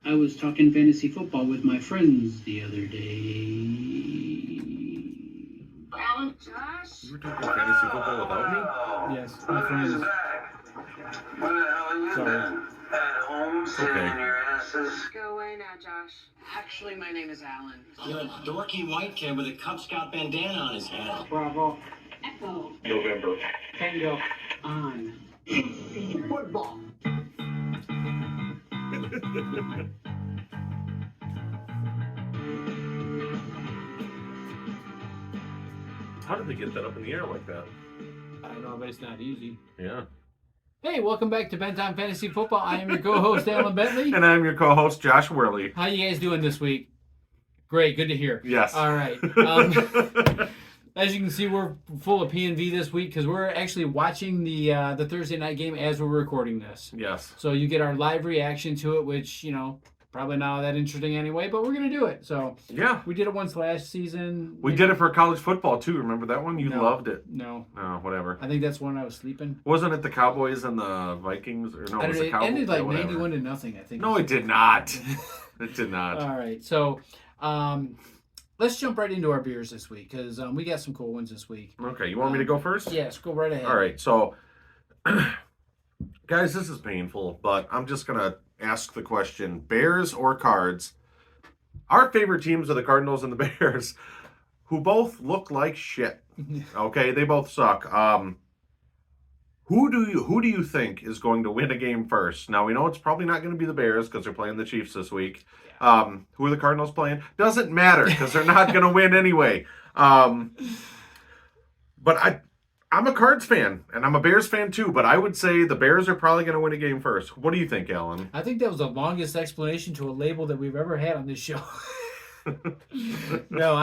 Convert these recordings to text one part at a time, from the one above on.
I was talking fantasy football with my friends the other day. Alan? Josh? You were talking fantasy football without me? Yes, my friends. Where the hell have you Sorry. been? At home, sitting Okay. in your asses? Go away now, Josh. Actually, my name is Alan. You're a dorky white kid with a Cub Scout bandana on his head. Bravo. Echo. November. Tango. On. Football. How did they get that up in the air like that? I don't know, but it's not easy. Yeah. Hey, welcome back to Benton Fantasy Football. I am your co-host, Alan Bentley. And I'm your co-host, Josh Worley. How you guys doing this week? Great, good to hear. Yes. All right. As you can see, we're full of P&V this week because we're actually watching the Thursday night game as we're recording this. Yes. So you get our live reaction to it, which, probably not that interesting anyway, but we're going to do it. So Yeah. we did it once last season. We did it for college football, too. Remember that one? You No. loved it. No. Oh, whatever. I think that's when I was sleeping. Wasn't it the Cowboys and the Vikings? Or no, I it was don't the know, it Cowboys. ended Yeah, like whatever. 91-0, I think. No, it did not. It did not. All right. So let's jump right into our beers this week because we got some cool ones this week. Okay, you want me to go first? Yes, go right ahead. All right, so, guys, this is painful, but I'm just going to ask the question, Bears or Cards? Our favorite teams are the Cardinals and the Bears, who both look like shit. Okay, they both suck. Who do you think is going to win a game first? Now, we know it's probably not going to be the Bears because they're playing the Chiefs this week. Who are the Cardinals playing? Doesn't matter because they're not going to win anyway. But I'm a Cards fan, and I'm a Bears fan too, but I would say the Bears are probably going to win a game first. What do you think, Alan? I think that was the longest explanation to a label that we've ever had on this show. No,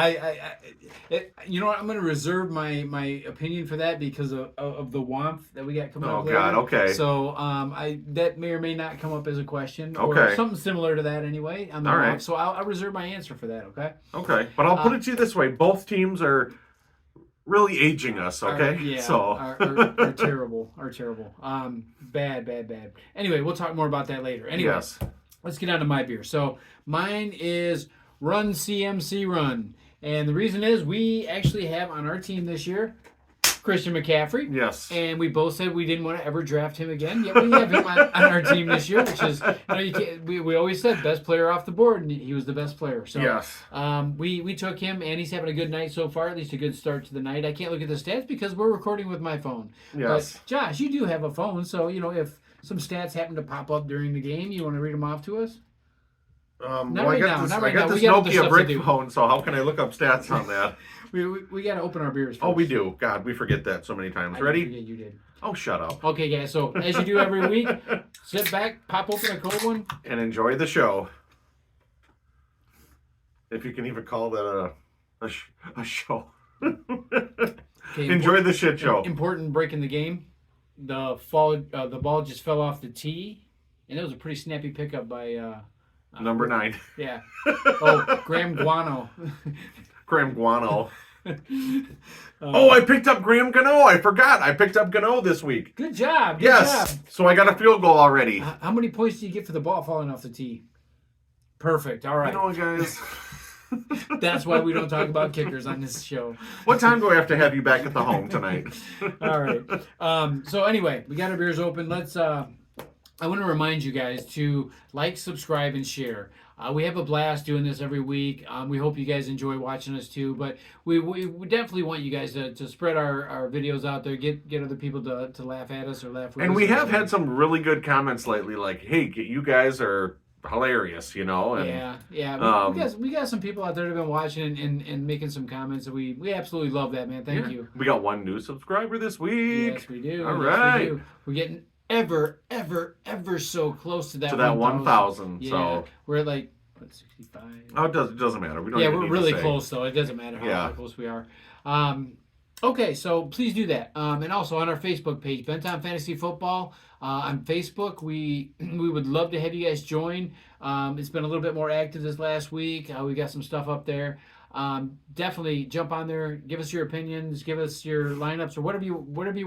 you know what? I'm going to reserve my opinion for that because of the WOMF that we got coming up later. Oh, God, okay. So that may or may not come up as a question or Okay. something similar to that anyway. On the All WOMF. right. So I'll reserve my answer for that, okay? Okay, but I'll put it to you this way. Both teams are really aging us, okay? Are terrible. Are terrible. Bad. Anyway, we'll talk more about that later. Anyway, Yes. let's get on to my beer. So mine is Run CMC Run. And the reason is we actually have on our team this year Christian McCaffrey. Yes. And we both said we didn't want to ever draft him again. Yet we have him on our team this year, which is, you can't, we always said best player off the board, and he was the best player. So Yes. we took him, and he's having a good night so far, at least a good start to the night. I can't look at the stats because we're recording with my phone. Yes. But Josh, you do have a phone, so, if some stats happen to pop up during the game, you want to read them off to us? Not Well, right I now, got this, not right I got now. this We got other Nokia stuff to brick do. phone, so how can I look up stats on that? We got to open our beers first. Oh, we do. God, we forget that so many times. I Ready? forget you did. Oh, shut up. Okay, guys, so as you do every week, sit back, pop open a cold one. And enjoy the show. If you can even call that a show. Okay, Enjoy the shit show. Important break in the game. The ball just fell off the tee, and it was a pretty snappy pickup by Number 9. Yeah. Oh, Graham Guano. Graham Guano. I picked up Graham Gano. I forgot. I picked up Gano this week. Good job. Good Yes. job. So I got a field goal already. How many points do you get for the ball falling off the tee? Perfect. All right. You know, guys. That's why we don't talk about kickers on this show. What time do I have to have you back at the home tonight? All right. So anyway, we got our beers open. Let's. I want to remind you guys to like, subscribe, and share. We have a blast doing this every week. We hope you guys enjoy watching us too. But we definitely want you guys to spread our videos out there. Get other people to laugh at us or laugh with us. And we have had some really good comments lately, like, "Hey, you guys are hilarious," And, yeah. We got some people out there that have been watching and making some comments, and we absolutely love that, man. Thank you. We got one new subscriber this week. Yes, we do. All Yes, right. we do. We're getting ever so close to that. To that 1,000. Yeah, So we're at like what, 65. oh, it doesn't matter. We don't. Yeah, even we're need really to say. close though. It doesn't matter how close we are. Okay, so please do that. And also on our Facebook page, Benton Fantasy Football. On Facebook, we would love to have you guys join. It's been a little bit more active this last week. We got some stuff up there. Definitely jump on there. Give us your opinions. Give us your lineups or whatever you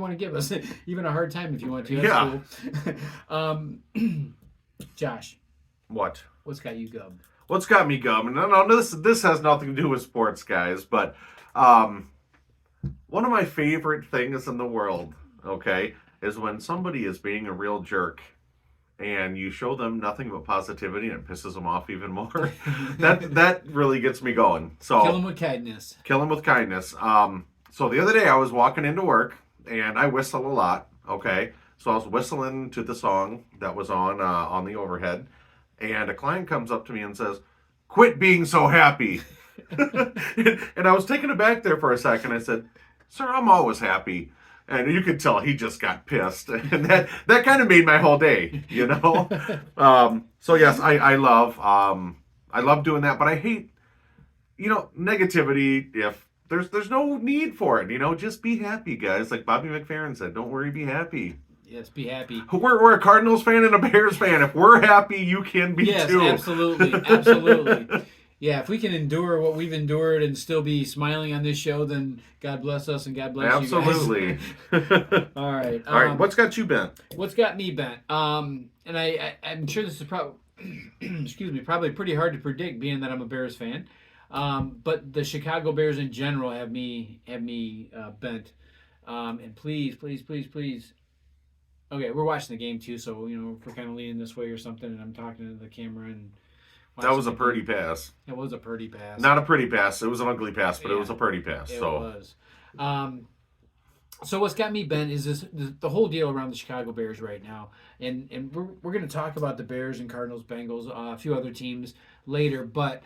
want to give us. Even a hard time if you want to. That's cool. Josh, What? What's got you gubbed? What's got me gumming? No, this has nothing to do with sports, guys. But one of my favorite things in the world, okay, is when somebody is being a real jerk, and you show them nothing but positivity, and it pisses them off even more. that really gets me going. So Kill him with kindness. Kill them with kindness. So the other day I was walking into work, and I whistle a lot. Okay, so I was whistling to the song that was on the overhead, and a client comes up to me and says, "Quit being so happy." And I was taken aback there for a second. I said, "Sir, I'm always happy." And you could tell he just got pissed, and that kind of made my whole day, you know. So yes, I love doing that, but I hate, negativity. If there's no need for it, just be happy, guys. Like Bobby McFerrin said, don't worry, be happy. Yes, be happy. We're a Cardinals fan and a Bears fan. If we're happy, you can be yes, too. Yes, absolutely. Yeah, if we can endure what we've endured and still be smiling on this show, then God bless us and God bless you guys. Absolutely. All right. All right. What's got you bent? What's got me bent? And I'm sure this is probably, probably pretty hard to predict, being that I'm a Bears fan. But the Chicago Bears in general have me bent. And please. Okay, we're watching the game too, so if we're kind of leaning this way or something, and I'm talking to the camera and. That was a pretty pass. It was a pretty pass. Not a pretty pass. It was an ugly pass, but it was a pretty pass. It was. So what's got me bent is the whole deal around the Chicago Bears right now, and we're going to talk about the Bears and Cardinals, Bengals, a few other teams later, but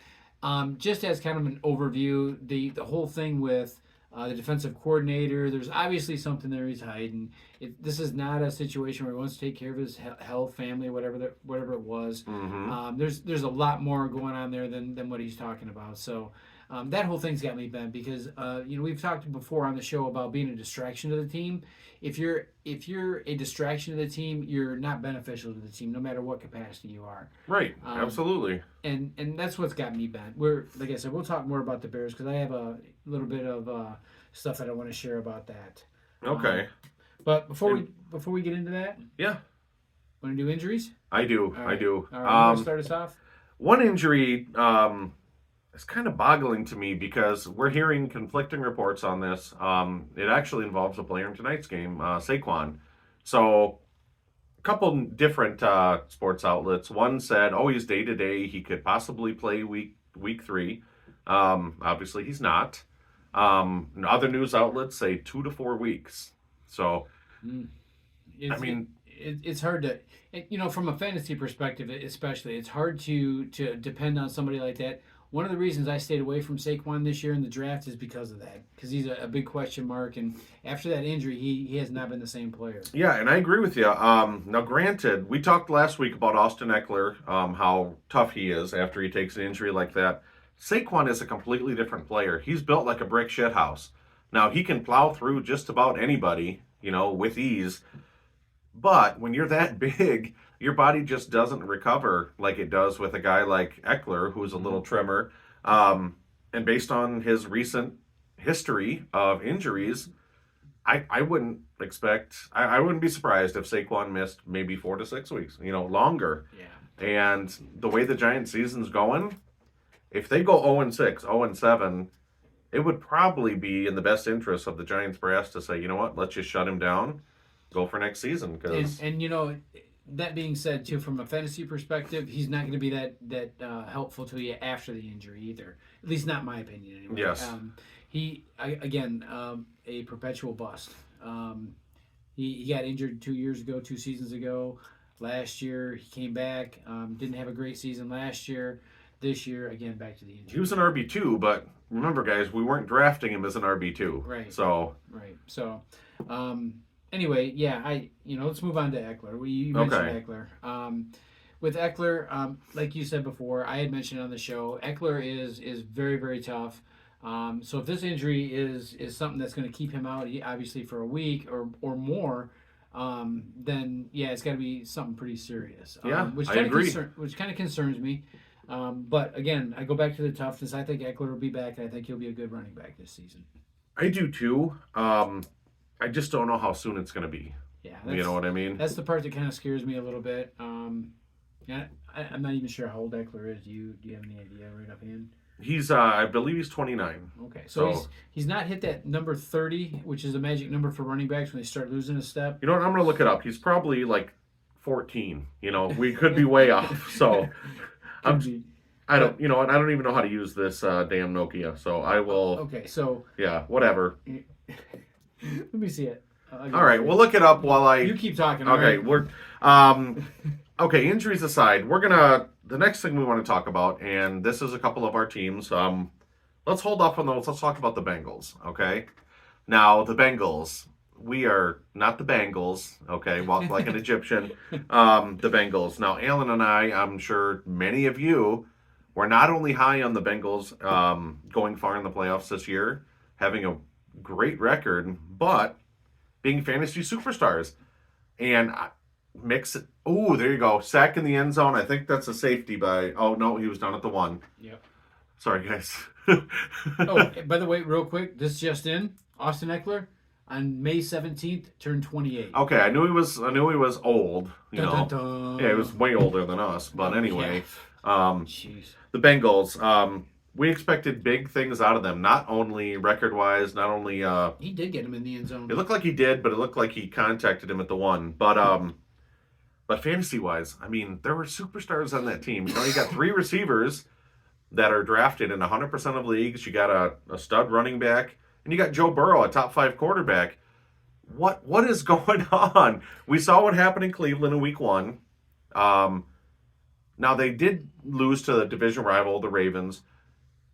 just as kind of an overview, the whole thing with the defensive coordinator, there's obviously something there he's hiding. This is not a situation where he wants to take care of his health, family, whatever it was. Mm-hmm. There's a lot more going on there than what he's talking about. So that whole thing's got me bent because we've talked before on the show about being a distraction to the team. If you're a distraction to the team, you're not beneficial to the team, no matter what capacity you are. Right. Absolutely. And that's what's got me bent. Like I said, we'll talk more about the Bears because I have a little bit of stuff that I want to share about that. Okay. But before we get into that, yeah, want to do injuries? I do. All right. I do. All right, want to start us off? One injury is kind of boggling to me because we're hearing conflicting reports on this. It actually involves a player in tonight's game, Saquon. So a couple different sports outlets. One said, "Oh, he's day to day. He could possibly play week 3." Obviously, he's not. Other news outlets say 2 to 4 weeks. So, it's hard to, from a fantasy perspective, especially, it's hard to depend on somebody like that. One of the reasons I stayed away from Saquon this year in the draft is because of that, because he's a big question mark, and after that injury, he has not been the same player. Yeah, and I agree with you. Now, granted, we talked last week about Austin Eckler, how tough he is after he takes an injury like that. Saquon is a completely different player. He's built like a brick shit house. Now, he can plow through just about anybody, with ease. But when you're that big, your body just doesn't recover like it does with a guy like Eckler, who's a little trimmer. And based on his recent history of injuries, I wouldn't expect, I wouldn't be surprised if Saquon missed maybe 4 to 6 weeks, longer. Yeah. And the way the Giants season's going, if they go 0-6, 0-7, it would probably be in the best interest of the Giants brass to say, you know what, let's just shut him down, go for next season. And that being said, too, from a fantasy perspective, he's not going to be that helpful to you after the injury either. At least not my opinion, anyway. Yes. A perpetual bust. He got injured 2 seasons ago. Last year, he came back, didn't have a great season last year. This year, again, back to the injury. He was an RB2, but remember, guys, we weren't drafting him as an RB2. Right. So. Right. So, anyway, yeah, let's move on to Eckler. You mentioned Eckler. With Eckler, like you said before, I had mentioned on the show, Eckler is very, very tough. So if this injury is something that's going to keep him out, obviously for a week or more, then yeah, it's got to be something pretty serious. I agree. Which kind of concerns me. But again, I go back to the toughness. I think Eckler will be back, and I think he'll be a good running back this season. I do too. I just don't know how soon it's going to be. Yeah, you know what I mean? That's the part that kind of scares me a little bit. Yeah, I'm not even sure how old Eckler is. Do you have any idea right offhand? He's I believe he's 29. Okay, so he's not hit that number 30, which is the magic number for running backs when they start losing a step. You know what? I'm gonna look it up. He's probably like 14. You know, we could be way off. So I don't. You know, and I don't even know how to use this damn Nokia. So I will. Okay, so Yeah, whatever. let me see it. All right, we'll look it up while I. You keep talking. Okay, all right? we're. Okay, injuries aside, we're gonna. The next thing we want to talk about, and this is a couple of our teams. Let's hold off on those. Let's talk about the Bengals. Okay. Now the Bengals. We are not the Bengals. Okay, walk like an Egyptian. The Bengals. Now, Alan and I'm sure many of you were not only high on the Bengals going far in the playoffs this year, having a great record, but being fantasy superstars. And mix it. Oh, there you go. Sack in the end zone. I think that's a safety by. Oh, no, he was down at the 1. Yep. Sorry, guys. Oh, by the way, real quick, this just in: Austin Eckler on May 17th turned 28. Okay, I knew he was old. You know, Dun, dun, dun. yeah, he was way older than us. But anyway, Jeez. the Bengals. We expected big things out of them. Not only record-wise, not only. He did get him in the end zone. It looked like he did, but it looked like he contacted him at the 1. But fantasy-wise, I mean, there were superstars on that team. You know, you got 3 receivers that are drafted in 100% of leagues. You got a stud running back, and you got Joe Burrow, a top 5 quarterback. What is going on? We saw what happened in Cleveland in Week 1. Now they did lose to the division rival, the Ravens.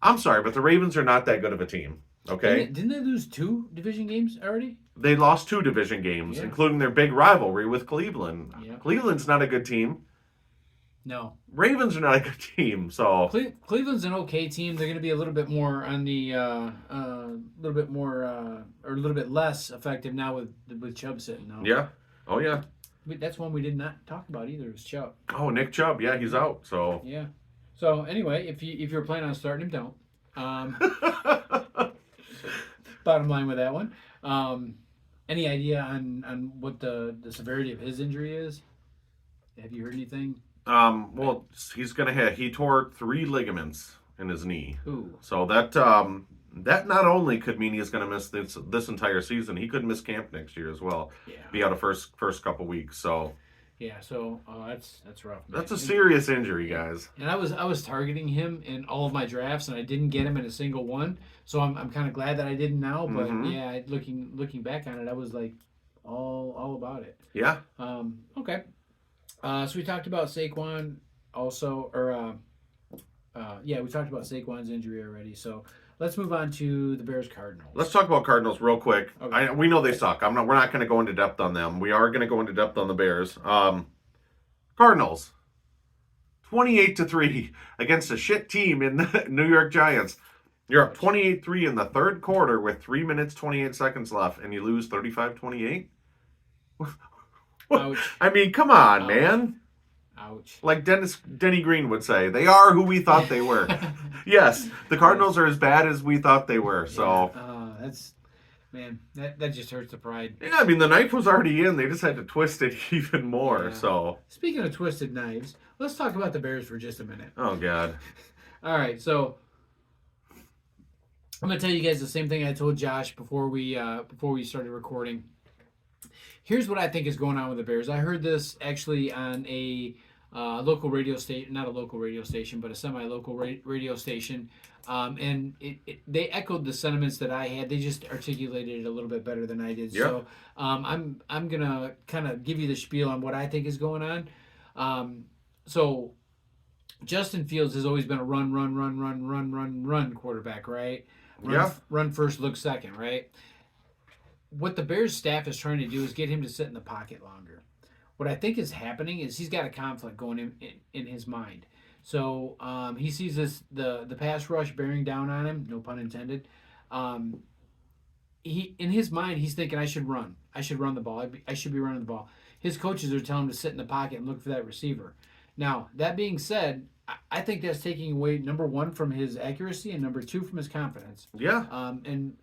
I'm sorry, but the Ravens are not that good of a team. Okay, Didn't they lose 2 division games already? they lost 2 division games, Yeah. including their big rivalry with Cleveland. Yeah. Cleveland's not a good team. No. Ravens are not a good team, so Cleveland's an okay team. They're going to be a little bit more on the little bit more or a little bit less effective now with Chubb sitting out. yeah. Oh yeah. That's one we did not talk about either. Was Chubb. Oh, Nick Chubb, yeah, he's out. So Yeah. So anyway, if you're planning on starting him, don't. Bottom line with that one. Any idea on what the severity of his injury is? Have you heard anything? well, he tore 3 ligaments in his knee. Ooh. So that not only could mean he's going to miss this entire season, he could miss camp next year as well. Yeah. Be out of first couple weeks. So Yeah. So that's rough. Man. that's a serious injury, guys. And I was targeting him in all of my drafts, and I didn't get him in a single one. So I'm kind of glad that I didn't now. But yeah, looking back on it, I was like all about it. Yeah. Okay. So we talked about Saquon also, or we talked about Saquon's injury already. So let's move on to the Bears Cardinals. Let's talk about Cardinals real quick. Okay. We know they suck. We're not going to go into depth on them. We are going to go into depth on the Bears. Cardinals, 28-3 against a shit team in the New York Giants. You're up 28-3 in the third quarter with 3 minutes 28 seconds left, and you lose 35-28. Ouch. I mean, come on, Ouch. man. Ouch. Like Denny Green would say, they are who we thought they were. Yes, the Cardinals are as bad as we thought they were. So, that's man, that just hurts the pride. yeah, I mean, the knife was already in. They just had to twist it even more. Yeah. So, Speaking of twisted knives, let's talk about the Bears for just a minute. oh God. All right, so I'm gonna tell you guys the same thing I told Josh before we started recording. Here's what I think is going on with the Bears. I heard this actually on a local radio station, not a local radio station, but a semi-local radio station, and they echoed the sentiments that I had. They just articulated it a little bit better than I did. Yeah. So I'm gonna kind of give you the spiel on what I think is going on. So Justin Fields has always been a run quarterback, right? Run first, look second, right? What the Bears staff is trying to do is get him to sit in the pocket longer. What I think is happening is he's got a conflict going in his mind. So he sees the pass rush bearing down on him, no pun intended. He in his mind he's thinking I should run the ball. I should be running the ball. His coaches are telling him to sit in the pocket and look for that receiver. Now that being said, I think that's taking away number 1 from his accuracy and number 2 from his confidence. Yeah. And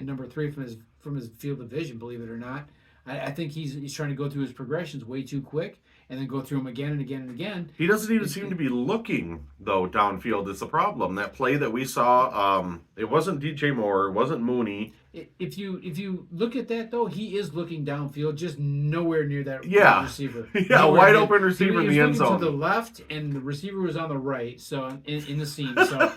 number 3 from his field of vision. Believe it or not, I think he's trying to go through his progressions way too quick, and then go through them again and again and again. He doesn't even seem to be looking, though, downfield is the problem. That play that we saw, it wasn't DJ Moore, it wasn't Mooney. If you look at that, though, he is looking downfield, just nowhere near that receiver. Yeah, Nowhere wide near. open receiver in the end He was zone. looking to the left, and the receiver was on the right, so in the seam. So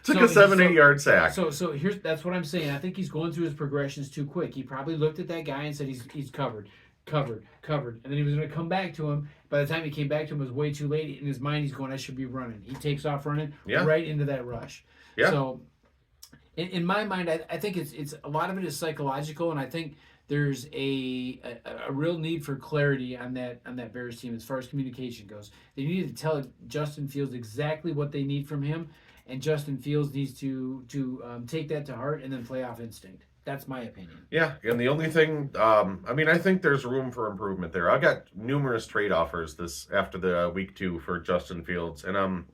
Took a 7-8 yard sack. So that's what I'm saying. I think he's going through his progressions too quick. He probably looked at that guy and said he's covered, and then he was going to come back to him. By the time he came back to him, it was way too late. In his mind, he's going, I should be running. He takes off running right into that rush. Yeah. So in my mind, I think it's a lot of it is psychological, and I think there's a real need for clarity on that Bears team as far as communication goes. They need to tell Justin Fields exactly what they need from him, and Justin Fields needs to take that to heart and then play off instinct. That's my opinion. Yeah, and the only thing, I think there's room for improvement there. I got numerous trade offers after the week 2 for Justin Fields, and I'm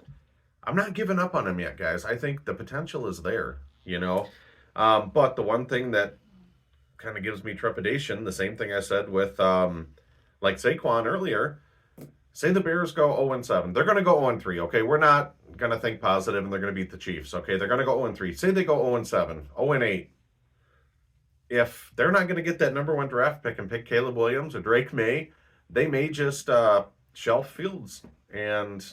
not giving up on him yet, guys. I think the potential is there, but the one thing that kind of gives me trepidation, the same thing I said with like Saquon earlier. Say the Bears go 0-7. They're going to go 0-3, okay? We're not going to think positive and they're going to beat the Chiefs, okay? They're going to go 0-3. Say they go 0-7, 0-8. If they're not going to get that number 1 draft pick and pick Caleb Williams or Drake May, they may just shelf Fields and,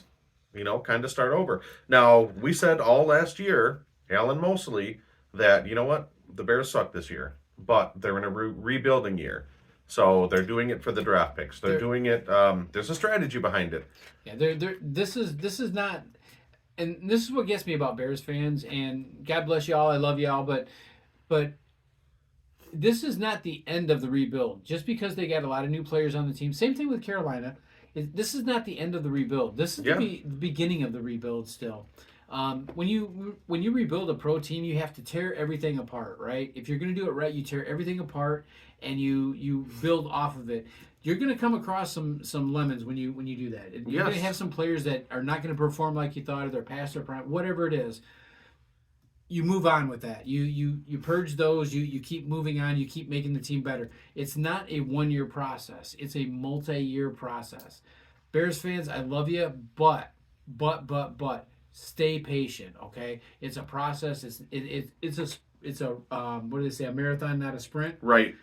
kind of start over. Now, we said all last year, Alan Mosley, that, the Bears suck this year, but they're in a rebuilding year. So they're doing it for the draft picks. They're doing it. There's a strategy behind it. Yeah, this is not, and this is what gets me about Bears fans. And God bless y'all, I love y'all, but this is not the end of the rebuild. Just because they got a lot of new players on the team. Same thing with Carolina. This is not the end of the rebuild. This is the beginning of the rebuild still. When you rebuild a pro team, you have to tear everything apart, right? If you're going to do it right, you tear everything apart and you build off of it. You're going to come across some lemons when you do that. You're going to have some players that are not going to perform like you thought, or they're past their prime, whatever it is. You move on with that. You purge those. You keep moving on. You keep making the team better. It's not a 1-year process. It's a multi-year process. Bears fans, I love you, but stay patient. Okay, it's a process. It's a what do they say? A marathon, not a sprint. Right.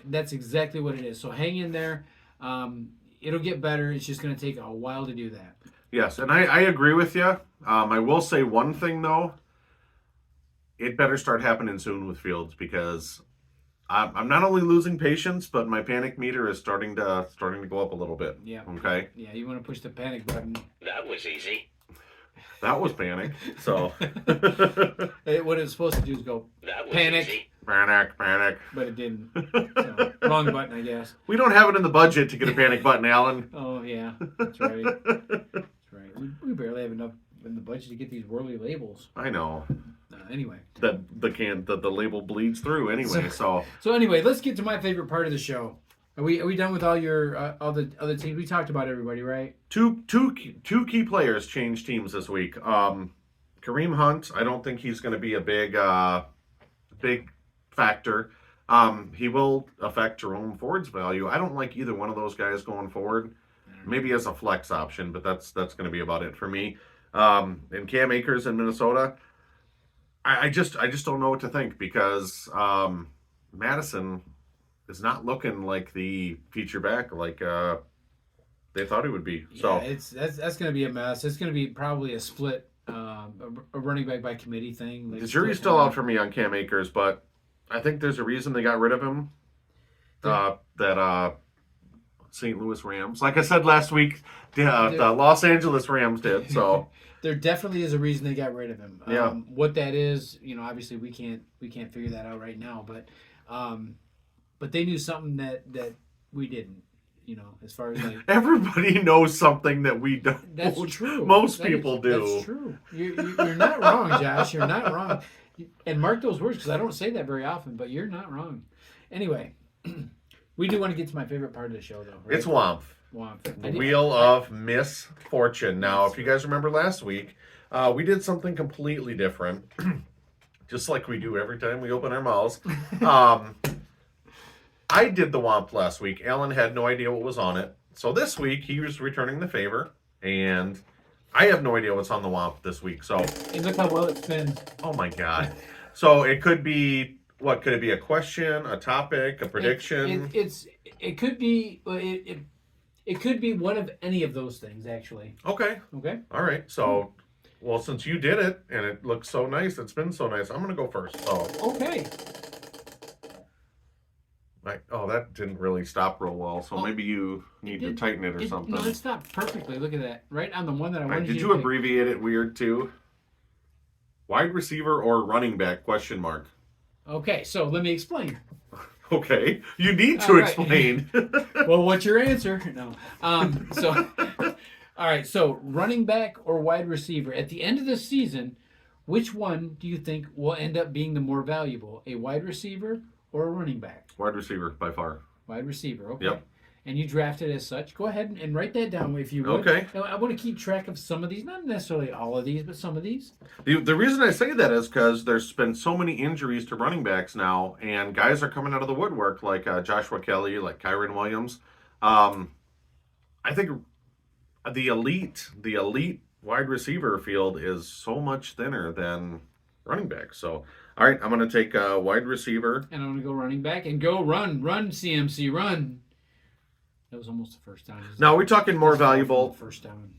That's exactly what it is. So hang in there. It'll get better. It's just going to take a while to do that. Yes, and I agree with you. I will say one thing though. It better start happening soon with Fields because I'm not only losing patience, but my panic meter is starting to go up a little bit. Yeah. Okay. Yeah, you want to push the panic button. That was easy. That was panic. So what it's supposed to do is go That was panic, easy. panic. but it didn't. So, wrong button, I guess. We don't have it in the budget to get a panic button, Alan. Oh yeah, that's right. That's right. We barely have enough in the budget to get these whirly labels. I know. Anyway. The label bleeds through anyway. So anyway, let's get to my favorite part of the show. Are we done with all the other teams? We talked about everybody, right? two key players changed teams this week. Kareem Hunt, I don't think he's going to be a big factor. He will affect Jerome Ford's value. I don't like either one of those guys going forward. Maybe as a flex option, but that's going to be about it for me. And Cam Akers in Minnesota, I just don't know what to think because Madison is not looking like the feature back like they thought he would be. So that's going to be a mess. It's going to be probably a split, a running back by committee thing. The jury's still out for me on Cam Akers, but I think there's a reason they got rid of him. That St. Louis Rams, like I said last week, the Los Angeles Rams did. So there definitely is a reason they got rid of him. Yeah. What that is, obviously we can't figure that out right now, but they knew something that we didn't. As far as like everybody knows something that we don't. That's true. Most people do. That's true. You're not wrong, Josh. You're not wrong. And mark those words because I don't say that very often, but you're not wrong. Anyway, we do want to get to my favorite part of the show, though. Right? It's WOMF. WOMF. The Wheel of Misfortune. Now, if you guys remember last week, we did something completely different, just like we do every time we open our mouths. I did the WOMP last week. Alan had no idea what was on it. So this week he was returning the favor, and I have no idea what's on the WOMP this week. So And look how well it spins. oh my god. So it could be what? Could it be a question, a topic, a prediction? It could be it could be one of any of those things actually. Okay. Okay. All right. So, well, since you did it and it looks so nice, it's been so nice. I'm gonna go first. So. Okay. Oh, that didn't really stop real well. So Oh, maybe you need to tighten it or something. No, it stopped perfectly. Look at that. Right on the one that I wanted Did you you to pick. abbreviate it weird too? Wide receiver or running back? Question mark. Okay, so let me explain. Okay, you need to All right. explain. Well, what's your answer? No. So, all right. So, running back or wide receiver at the end of the season, which one do you think will end up being the more valuable, a wide receiver or a running back? Wide receiver by far. Wide receiver. Okay. Yep. And you drafted as such. Go ahead and write that down if you would. Okay. Now, I want to keep track of some of these, not necessarily all of these, but some of these. The reason I say that is because there's been so many injuries to running backs now, and guys are coming out of the woodwork like Joshua Kelly, like Kyron Williams. I think the elite wide receiver field is so much thinner than running back. So, all right, I'm going to take a wide receiver. And I'm going to go running back and go run, CMC, run. That was almost the first down. Now, are we talking more This far from valuable? the first down.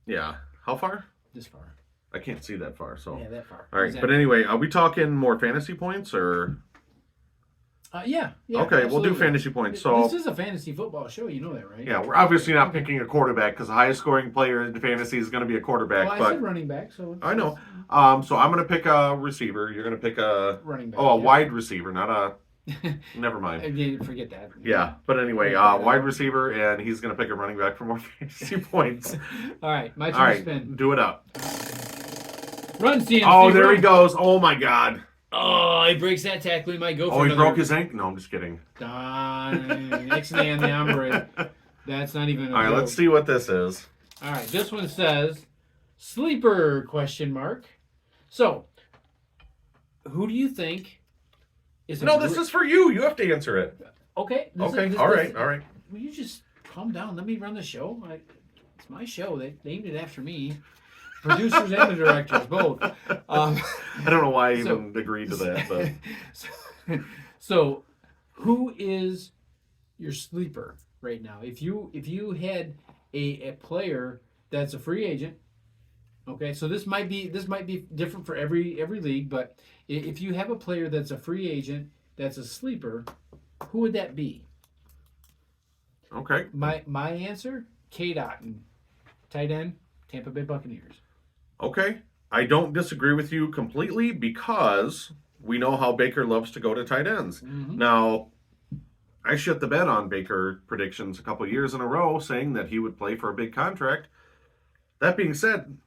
Yeah. How far? This far. I can't see that far. So, Yeah, that far. all right. But anyway, are we talking more fantasy points or? Yeah. Okay, we'll do absolutely. fantasy points. So, This is a fantasy football show. You know that, right? yeah, we're obviously not picking a quarterback because the highest scoring player in fantasy is going to be a quarterback. Well, I but said running back, so I know. So I'm going to pick a receiver. You're going to pick a running back. wide receiver, not a. Never mind. Again, forget that. Yeah, but anyway, wide receiver, and he's going to pick a running back for more fantasy points. All right, my turn All to right, spin. do it up. Run, CMC. Oh, there run. he goes. Oh my God. Oh, he breaks that tackle. He might go for Oh, he another. broke his ankle. No, I'm just kidding. Ixnay on the hombre. That's not even a All right, joke. let's see what this is. All right, this one says sleeper question mark. So, who do you think is No, this is for you. You have to answer it. okay? Okay. All right. All right. Will you just calm down? Let me run the show. It's my show. They named it after me. Producers and the directors, both. I don't know why I so- even agreed to that, but So, who is your sleeper right now? If you had a player that's a free agent, okay. So this might be different for every league, but if you have a player that's a free agent that's a sleeper, who would that be? okay. My answer, Cade Otton, tight end, Tampa Bay Buccaneers. Okay. I don't disagree with you completely because we know how Baker loves to go to tight ends. Mhm. Now, I shit the bed on Baker predictions a couple years in a row saying that he would play for a big contract. That being said,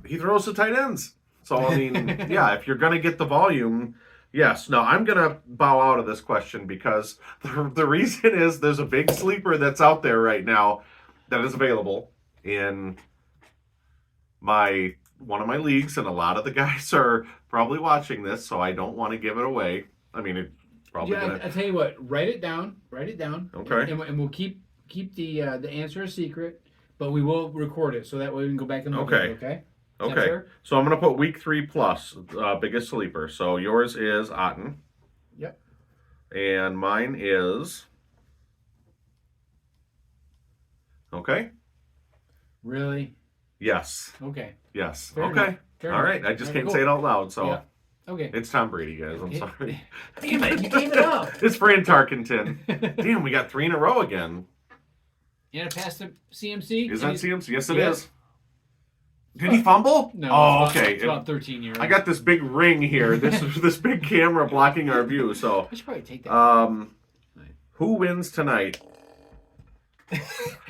he throws to tight ends. So, I mean, yeah, if you're going to get the volume, yes. Now, I'm going to bow out of this question because the reason is there's a big sleeper that's out there right now that is available in one of my leagues, and a lot of the guys are probably watching this, so I don't want to give it away. I mean, it's probably Yeah, I tell you what, write it down. Okay. And we'll keep the answer a secret, but we will record it so that way we can go back and look Okay. at it. Okay. Is that Okay, fair? so I'm going to put week 3 plus, biggest sleeper. So yours is Otton. Yep. And mine is. Okay. Really? Yes. Okay. Yes. Fair okay. enough. Fair All enough. right. I just All right, can't cool. say it out loud. So Yeah. Okay. it's Tom Brady, guys. I'm sorry. Damn it! You gave it up. It's Fran Tarkenton. Damn, we got 3 in a row again. You had to pass the CMC. Is that CMC? Yes, it Yes. is. Did he fumble? No. Oh, it's about- okay. It's about 13 years. I got this big ring here. This big camera blocking our view. So, I should probably take that. who wins tonight? Come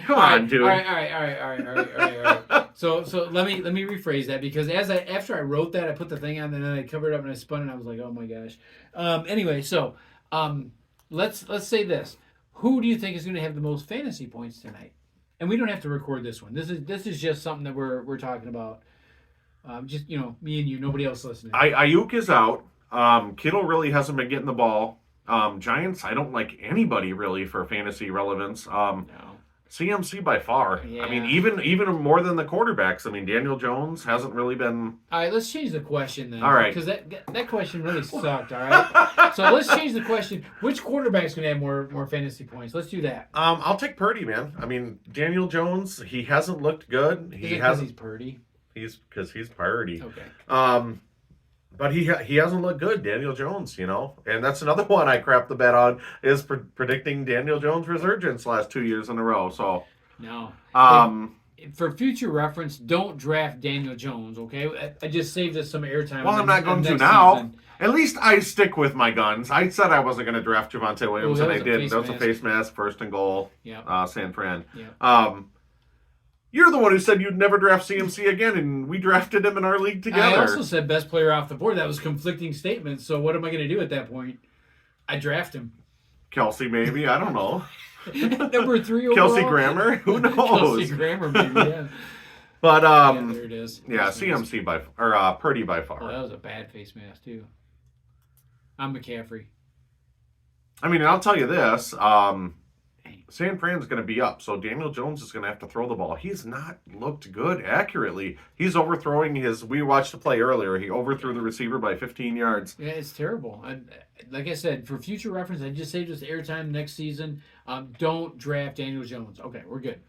All right, on, dude. All right. So let me rephrase that because after I wrote that, I put the thing on and then I covered it up and I spun it and I was like, oh my gosh. Anyway, so let's say this. Who do you think is going to have the most fantasy points tonight? And we don't have to record this one. This is just something that we're talking about. Just me and you, nobody else listening. Ayuk is out. Kittle really hasn't been getting the ball. Giants, I don't like anybody really for fantasy relevance. No. CMC by far. Yeah. I mean, even more than the quarterbacks. I mean, Daniel Jones hasn't really been. All right, let's change the question then. All right. Because that question really sucked, all right? So let's change the question. Which quarterback's going to have more fantasy points? Let's do that. I'll take Purdy, man. I mean, Daniel Jones, he hasn't looked good. Is it because he's Purdy? Because he's Purdy. Okay. But he hasn't looked good, Daniel Jones, you know? And that's another one I crapped the bet on, is predicting Daniel Jones' resurgence last 2 years in a row. So, No. for For future reference, don't draft Daniel Jones, okay? I just saved us some airtime. well, I'm not going to now. At least I stick with my guns. I said I wasn't going to draft Javonte Williams, and I did. That was a face mask, first and goal, San Fran. Yeah. You're the one who said you'd never draft CMC again, and we drafted him in our league together. I also said best player off the board. That was conflicting statements. So what am I going to do at that point? I draft him. Kelsey, maybe. I don't know. Number 3 overall. Kelsey Grammer? Who knows? Kelsey Grammer, maybe, yeah. But, there it is. Yeah, CMC Purdy by far. Oh, that was a bad face mask, too. I'm McCaffrey. I mean, I'll tell you this. San Fran's going to be up, so Daniel Jones is going to have to throw the ball. He's not looked good accurately. He's overthrowing we watched the play earlier. He overthrew the receiver by 15 yards. Yeah, it's terrible. Like I said, for future reference, I just saved us airtime next season. Don't draft Daniel Jones. Okay, we're good.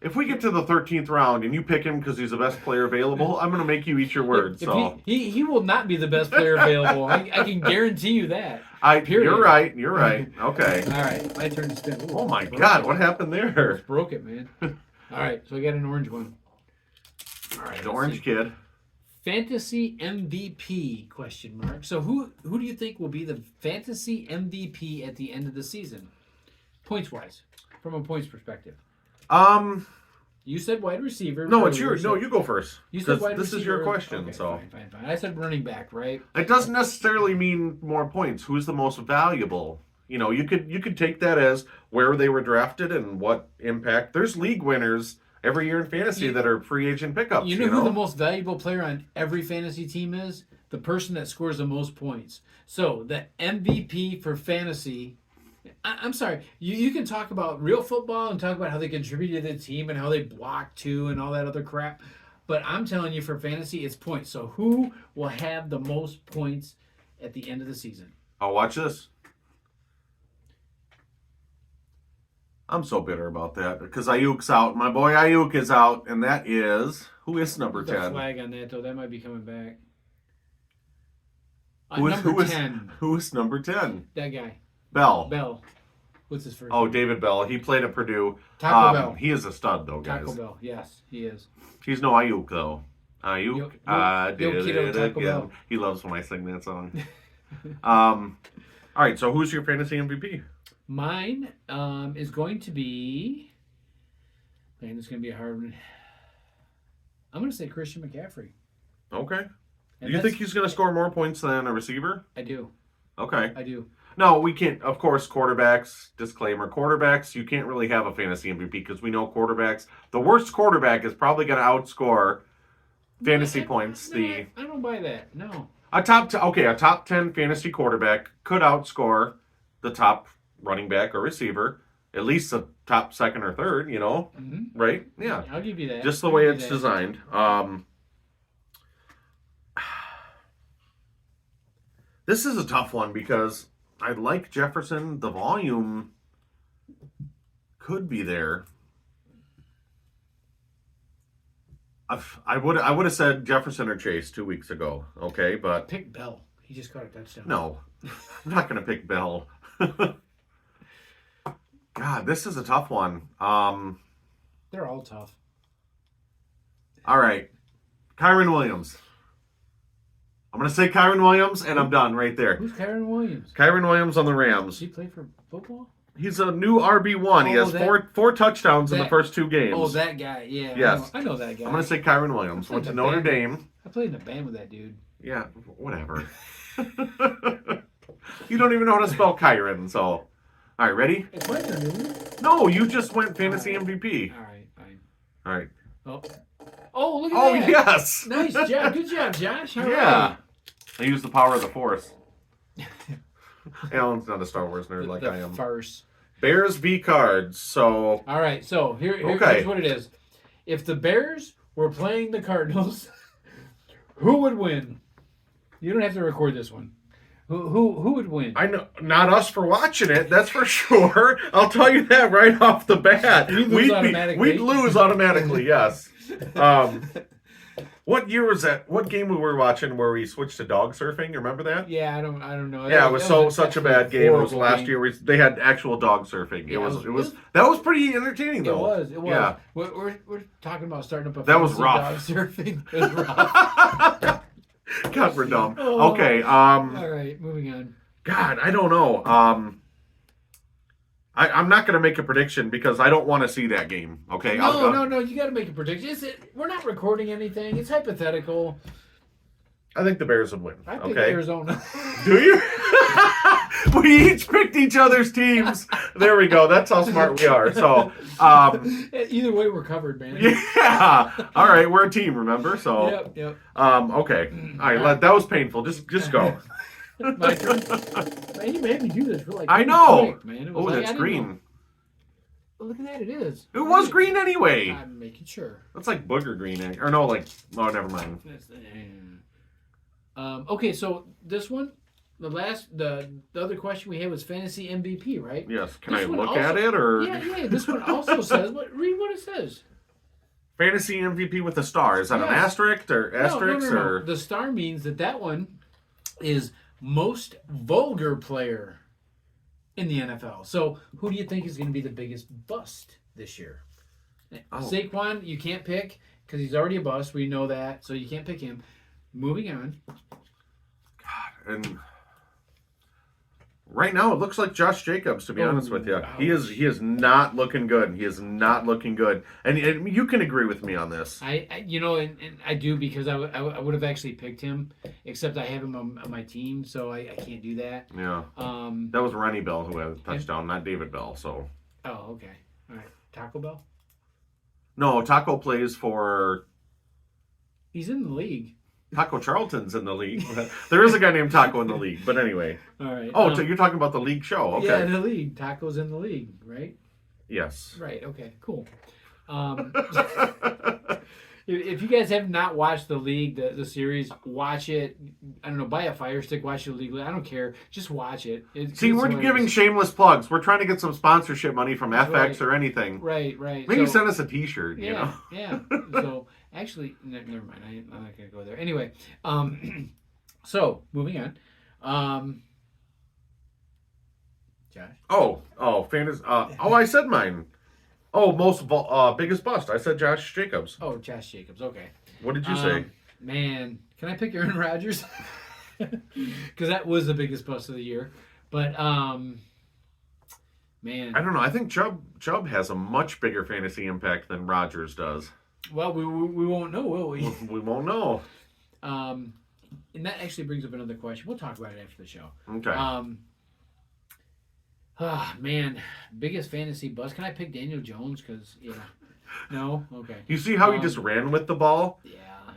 If we get to the 13th round and you pick him because he's the best player available, I'm going to make you eat your words. So he will not be the best player available. I can guarantee you that. You're right. You're right. Okay. All right, my turn to spin. Ooh, oh my God, what happened there? Just broke it, man. All right, so I got an orange one. All right, the orange kid. Fantasy MVP ? So who do you think will be the fantasy MVP at the end of the season, points wise, from a points perspective? You said wide receiver. No, it's yours. No, you go first. You said wide receiver. This is your question, okay, so. Fine. I said running back, right? It doesn't necessarily mean more points. Who's the most valuable? You know, you could take that as where they were drafted and what impact. There's league winners every year in fantasy that are free agent pickups. You know who the most valuable player on every fantasy team is? The person that scores the most points. So the MVP for fantasy. I'm sorry. You can talk about real football and talk about how they contribute to the team and how they block too and all that other crap. But I'm telling you, for fantasy, it's points. So who will have the most points at the end of the season? I'll watch this. I'm so bitter about that because Ayuk's out. My boy Ayuk is out, and that is who is number 10? A flag on that though. That might be coming back. Number 10. Who is number 10? That guy. Bell. What's his first name? name? David Bell. He played at Purdue. Taco Bell. He is a stud, though, guys. Taco Bell. Yes, he is. He's no Ayuk, though. Ayuk. Did it again. Bell. He loves when I sing that song. All right, so who's your fantasy MVP? Mine is going to be... Man, it's going to be a hard one. I'm going to say Christian McCaffrey. Okay. Do you think he's going to score more points than a receiver? I do. Okay. I do. No, we can't. Of course, quarterbacks, disclaimer, quarterbacks, you can't really have a fantasy MVP because we know quarterbacks. The worst quarterback is probably going to outscore fantasy points. I don't buy that. No. A top 10 fantasy quarterback could outscore the top running back or receiver, at least the top second or third, you know, right? Yeah. I'll give you that. Just the way it's designed. This is a tough one because I like Jefferson. The volume could be there. I would have said Jefferson or Chase 2 weeks ago. Okay, but pick Bell. He just caught a touchdown. No, I'm not going to pick Bell. God, this is a tough one. They're all tough. All right, Kyren Williams. I'm going to say Kyren Williams, and I'm done right there. Who's Kyren Williams? Kyren Williams on the Rams. Does he play for football? He's a new RB1. He has four touchdowns in the first 2 games. Oh, that guy. Yeah. Yes. I know that guy. I'm going to say Kyren Williams. Went to Notre Dame. I played in a band with that dude. Yeah, whatever. You don't even know how to spell Kyren, so. All right, ready? It's my turn, isn't it? No, you just went fantasy MVP. All right, fine. All right. Oh, look at that. Oh, yes. Nice job. Good job, Josh. All yeah. Right. I use the power of the Force. Alan's not a Star Wars nerd like I am. Farce. Bears v. Cards. So All right, so Okay. here's what it is. If the Bears were playing the Cardinals, who would win? You don't have to record this one. Who would win? I know, not us for watching it. That's for sure. I'll tell you that right off the bat. We'd lose automatically. We'd lose automatically. Yes. What year was that? What game we were watching where we switched to dog surfing? You remember that? Yeah, I don't know. Yeah, it was such a bad game. It was horrible last game. year. They had actual dog surfing. Yeah, It was that was pretty entertaining though. It was. Yeah. We're talking about starting up a That was fantasy rough. dog surfing. It was rough. God, we're dumb. Oh. Okay. All right, moving on. God, I don't know. I'm not going to make a prediction because I don't want to see that game. Okay. No. You got to make a prediction. We're not recording anything. It's hypothetical. I think the Bears would win. I pick Okay. Arizona. Do you? We each picked each other's teams. There we go. That's how smart we are. So, Either way, we're covered, man. yeah. All right, we're a team. Remember? So. Yep. Okay. All right. That was painful. Just go. My turn. Man, you made me do this. Really I know. quick, man. It was Oh, like, I that's didn't green. know. Well, look at that. It is. It was green anyway. I'm making sure. That's like booger green, or no? Like, oh, never mind. Okay, so this one, the other question we had was fantasy MVP, right? Yes. Can This I one look also- at it or Yeah. This one also says. Read what it says. fantasy MVP with a star? Is that an Yes. asterisk or asterisk No. or? The star means that one is most vulgar player in the NFL. So who do you think is going to be the biggest bust this year? Oh. Saquon, you can't pick because he's already a bust. We know that, so you can't pick him. Moving on. And right now, it looks like Josh Jacobs. To be honest with you, ouch. he is not looking good. He is not looking good, and you can agree with me on this. I and I do because I would have actually picked him, except I have him on my team, so I can't do that. Yeah, that was Ronnie Bell who had a touchdown, not David Bell. So. Oh, okay. All right. Taco Bell? No, Taco plays for. He's in the league. Taco Charlton's in the league. There is a guy named Taco in the league, but anyway. All right. Oh, so you're talking about the league show? Okay. Yeah, the league. Taco's in the league, right? Yes. Right. Okay. Cool. If you guys have not watched the league, the series, watch it. I don't know, buy a Fire Stick, watch it legally. I don't care. Just watch it. See, we're giving shameless plugs. We're trying to get some sponsorship money from FX right. or anything. Right. Maybe So- send us a T-shirt. Yeah, You know. yeah. So actually, never mind. I'm not gonna go there. Anyway, so moving on. Josh. Oh, fantasy. I said mine. Oh, biggest bust. I said Josh Jacobs. Oh, Josh Jacobs. Okay. What did you say? Man, can I pick Aaron Rodgers? Because that was the biggest bust of the year. But man, I don't know. I think Chubb has a much bigger fantasy impact than Rodgers does. well, we won't know, will we? We won't know. And that actually brings up another question. We'll talk about it after the show. Okay. Man, biggest fantasy bust. Can I pick Daniel Jones? Because no, okay. You see how he just ran with the ball? Yeah.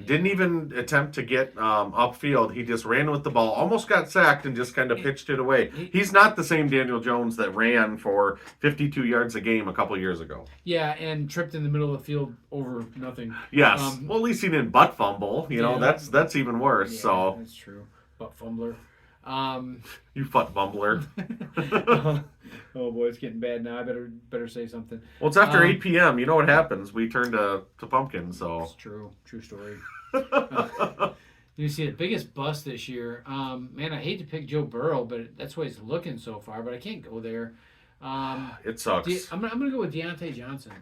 Didn't even attempt to get upfield. He just ran with the ball, almost got sacked, and just kind of pitched it away. He's not the same Daniel Jones that ran for 52 yards a game a couple years ago. Yeah, and tripped in the middle of the field over nothing. Yes. Well, at least he didn't butt fumble. You know, Yeah. that's even worse. Yeah, So that's true. Butt fumbler. you butt bumbler. Oh boy, it's getting bad now. I better say something. Well, it's after 8 p.m. You know what happens? We turn to pumpkin. So It's true story. You see the biggest bust this year. Man, I hate to pick Joe Burrow, but that's what he's looking so far. But I can't go there. it sucks. I'm gonna go with Deontay Johnson.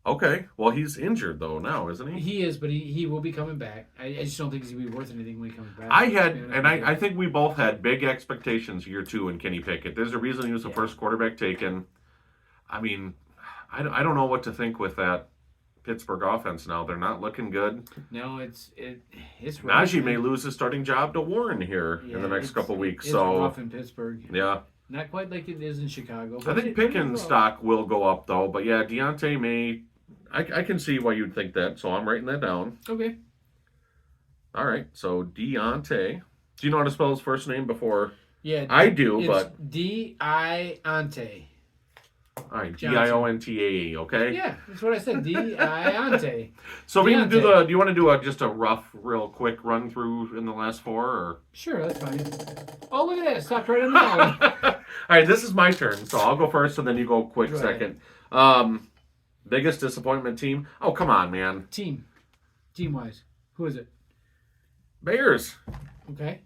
Okay. Well, he's injured though now, isn't he? He is, but he will be coming back. I just don't think he's gonna be worth anything when he comes back. I think we both had big expectations year two in Kenny Pickett. There's a reason he was the first quarterback taken. I mean, I don't know what to think with that Pittsburgh offense now. They're not looking good. No, it's Najee may lose his starting job to Warren here in the next couple weeks. It's So rough in Pittsburgh. yeah, Not quite like it is in Chicago. I think Pickens' stock will go up though. But yeah, Deontay may. I can see why you'd think that. So I'm writing that down. Okay. All right. So Deontay. Do you know how to spell his first name before? Yeah, I do, it's but Diontae. all right, Johnson. Diontae. Okay. Yeah, that's what I said. Diontae. So we can do Deontay. do you want to do just a rough, real quick run through in the last 4, or? Sure, that's fine. Oh, look at that! It stopped right on that one. All right, this is my turn, so I'll go first, and then you go quick Go ahead. second. Biggest disappointment team? Oh, come on, man. Team wise, who is it? Bears. Okay,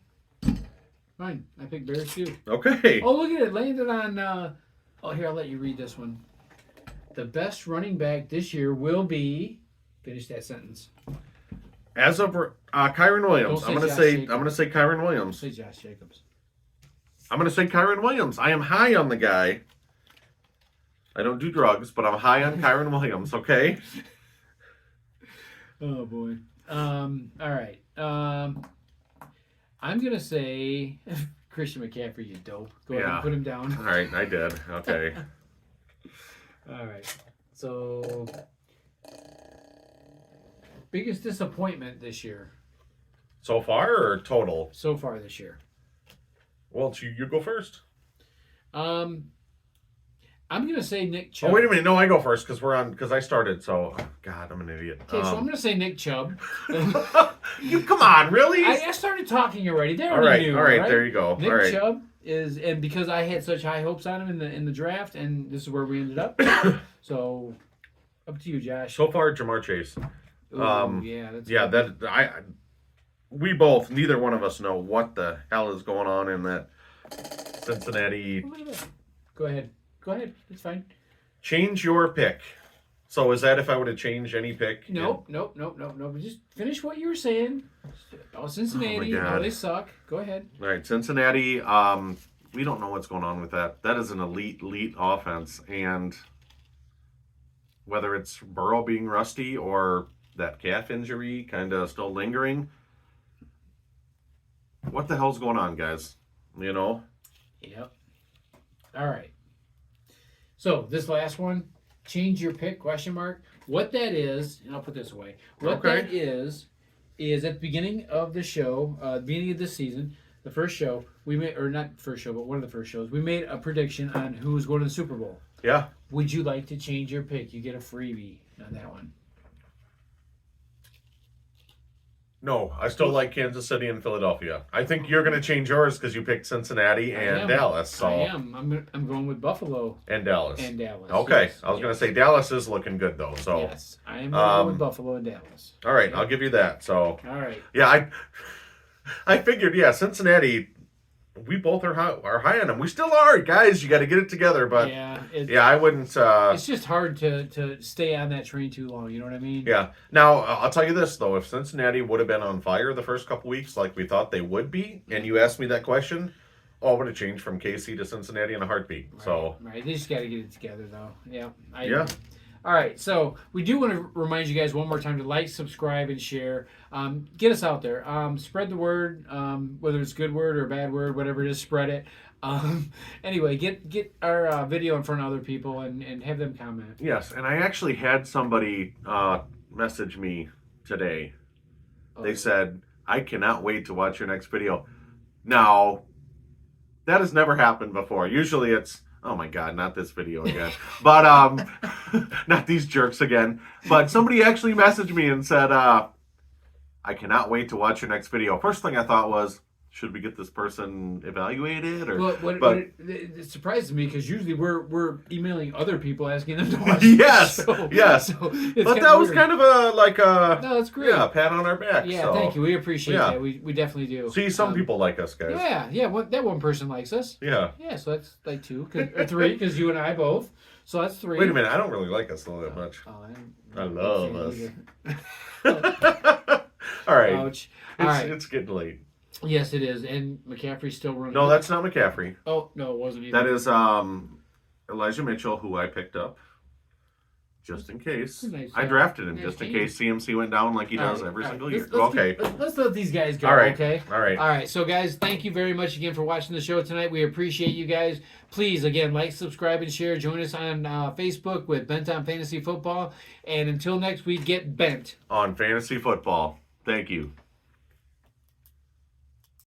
fine. I picked Bears too. Okay. Oh, look at it! Landed on. Oh, here, I'll let you read this one. The best running back this year will be. Finish that sentence. As of Kyron Williams, Don't I'm gonna Josh say Jacobs. I'm gonna say Kyron Williams. Say Josh Jacobs. I'm gonna say Kyron Williams. I am high on the guy. I don't do drugs, but I'm high on Kyron Williams. Okay. Oh boy. All right. I'm gonna say Christian McCaffrey. You dope. Go ahead Yeah. and put him down. All right, I did. Okay. All right. So, biggest disappointment this year So far or total? so far this year. Well, you go first. I'm gonna say Nick Chubb. Oh, wait a minute. No, I go first because I started. So, oh, God, I'm an idiot. Okay, so I'm gonna say Nick Chubb. You come on, really? I started talking already. They all already right, knew. all right. There you go. Nick all right. Chubb is, and because I had such high hopes on him in the draft, and this is where we ended up. So, up to you, Josh. So far, Jamar Chase. Ooh, yeah, that's Yeah, good. we both, neither one of us know what the hell is going on in that Cincinnati. Oh, look at that. Go ahead. It's fine. Change your pick. So is that if I would have changed any pick? Nope. But just finish what you were saying. Oh, Cincinnati. Oh, my God. They suck. Go ahead. All right, Cincinnati. We don't know what's going on with that. That is an elite offense, and whether it's Burrow being rusty or that calf injury kind of still lingering, what the hell's going on, guys? You know? Yep. All right. So this last one, change your pick? ? What that is, and I'll put this away. What Okay. that is at the beginning of the show, beginning of this season, the first show we made, or not first show, but one of the first shows, we made a prediction on who was going to the Super Bowl. Yeah. Would you like to change your pick? You get a freebie on that one. No, I still like Kansas City and Philadelphia. I think you're going to change yours because you picked Cincinnati I and am. Dallas. So. I am. I'm going with Buffalo And Dallas. and Dallas. Okay, Yes, I was going yes. to say Dallas is looking good though. So, Yes, I am going to go with Um, Buffalo and Dallas. all right, I'll give you that. So, All right. yeah, I figured, yeah, Cincinnati. We both are high on them. We still are, guys. You got to get it together. But Yeah. I wouldn't. It's just hard to stay on that train too long. You know what I mean? Yeah. Now I'll tell you this though: if Cincinnati would have been on fire the first couple weeks, like we thought they would be, and you asked me that question, I would have changed from KC to Cincinnati in a heartbeat. So. Right. They just got to get it together, though. Yeah. Yeah. All right. So we do want to remind you guys one more time to like, subscribe, and share. Get us out there. Spread the word. Whether it's good word or bad word, whatever it is, spread it. Anyway, get our video in front of other people and have them comment. Yes, and I actually had somebody message me today. They said, "I cannot wait to watch your next video." Now, that has never happened before. Usually it's, oh my God, not this video again. But not these jerks again. But somebody actually messaged me and said, "I cannot wait to watch your next video." First thing I thought was, should we get this person evaluated? Or Well, it surprises me because usually we're emailing other people asking them to watch. Yes, the show. yes. So it's But kinda that was weird. kind of a No, that's great. yeah, pat on our back. Yeah, so. thank you. We appreciate Yeah. that. We definitely do. See, some people like us, guys. Yeah. That one person likes us. Yeah. Yeah, so that's like 2 or 3 because you and I both. So that's 3. Wait a minute, I don't really like us all that much. Oh, I love us. us. All right. Ouch. All right. It's getting late. Yes, it is. And McCaffrey's still running. No, that's not McCaffrey. Oh no, it wasn't either. That is Elijah Mitchell, who I picked up just in case. Nice, I drafted him nice just in game. case CMC went down like he All does right, every all single right. year. Let's Okay. let's let these guys go. All right. Okay. All right. All right. So guys, thank you very much again for watching the show tonight. We appreciate you guys. Please again like, subscribe, and share. Join us on Facebook with Bent on Fantasy Football. And until next week, get bent. On fantasy football. Thank you.